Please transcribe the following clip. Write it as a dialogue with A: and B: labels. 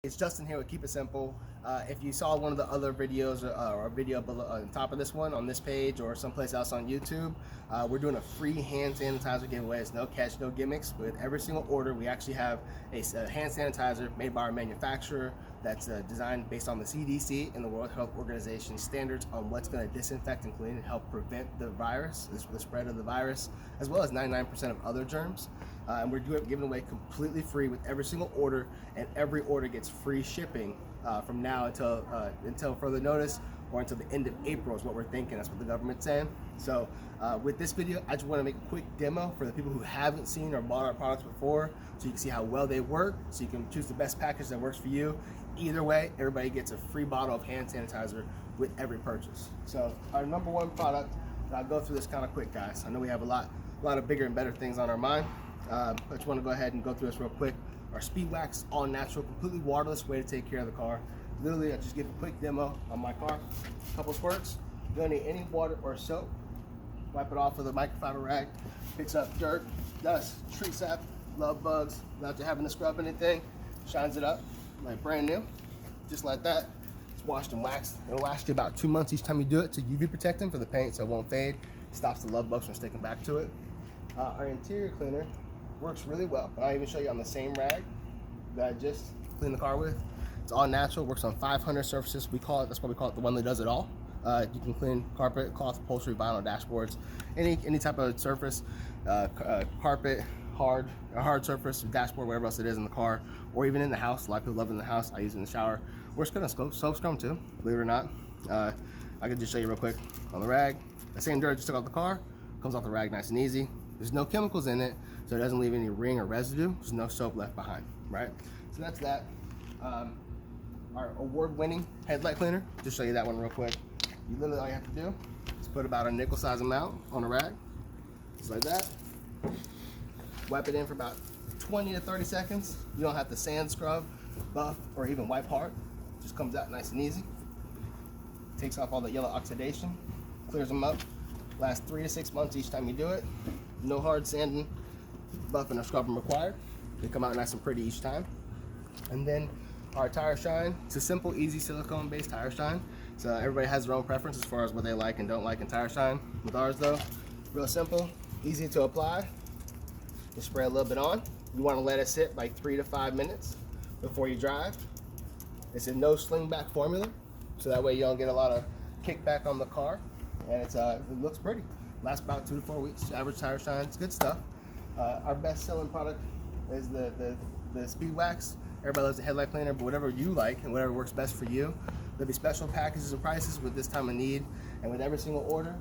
A: It's Justin here with Keep It Simple. If you saw one of the other videos or a video below, on top of this one on this page or someplace else on YouTube, we're doing a free hand sanitizer giveaway. It's no catch, no gimmicks. With every single order, we actually have a hand sanitizer made by our manufacturer that's designed based on the CDC and the World Health Organization standards on what's going to disinfect and clean and help prevent the virus, the spread of the virus, as well as 99% of other germs. And we're giving away completely free with every single order, and every order gets free shipping from now until further notice, or until the end of April is what we're thinking. That's what the government's saying. So with this video, I just want to make a quick demo for the people who haven't seen or bought our products before, so you can see how well they work, so you can choose the best package that works for you. Either way, everybody gets a free bottle of hand sanitizer with every purchase. So our number one product, and I'll go through this kind of quick, guys. I know we have a lot of bigger and better things on our mind. I just want to go ahead and go through this real quick. Our Speed Wax, all natural, completely waterless way to take care of the car. Literally, I just give a quick demo on my car. A couple squirts. You don't need any water or soap. Wipe it off with a microfiber rag. Picks up dirt, dust, tree sap, love bugs, without you having to scrub anything. Shines it up like brand new, just like that. It's washed and waxed. It'll last you about 2 months each time you do it to UV protectant for the paint so it won't fade. Stops the love bugs from sticking back to it. Our interior cleaner works really well. I'll even show you on the same rag that I just cleaned the car with. It's all natural, works on 500 surfaces. That's why we call it the one that does it all. You can clean carpet, cloth, upholstery, vinyl, dashboards, any type of surface, carpet, hard surface, dashboard, whatever else it is in the car, or even in the house. A lot of people love it in the house. I use it in the shower. Works good on soap scrum too, believe it or not. I can just show you real quick on the rag. The same dirt I just took out the car comes off the rag nice and easy. There's no chemicals in it, so it doesn't leave any ring or residue. There's no soap left behind, right? So that's that. Our award-winning headlight cleaner, just show you that one real quick. You literally, all you have to do is put about a nickel size amount on a rag, just like that. Wipe it in for about 20 to 30 seconds. You don't have to sand scrub, buff, or even wipe hard. Just comes out nice and easy. Takes off all the yellow oxidation, clears them up. Lasts 3 to 6 months each time you do it. No hard sanding, buffing, or scrubbing required. They come out nice and pretty each time. And then our tire shine. It's a simple, easy silicone-based tire shine. So everybody has their own preference as far as what they like and don't like in tire shine. With ours though, real simple, easy to apply. Just spray a little bit on. You want to let it sit like 3 to 5 minutes before you drive. It's a no sling back formula, so that way you don't get a lot of kickback on the car. And it looks pretty. Lasts about 2 to 4 weeks. Average tire shine. It's good stuff. Our best selling product is the Speed Wax. Everybody loves the headlight cleaner, but whatever you like and whatever works best for you. There'll be special packages and prices with this time of need, and with every single order,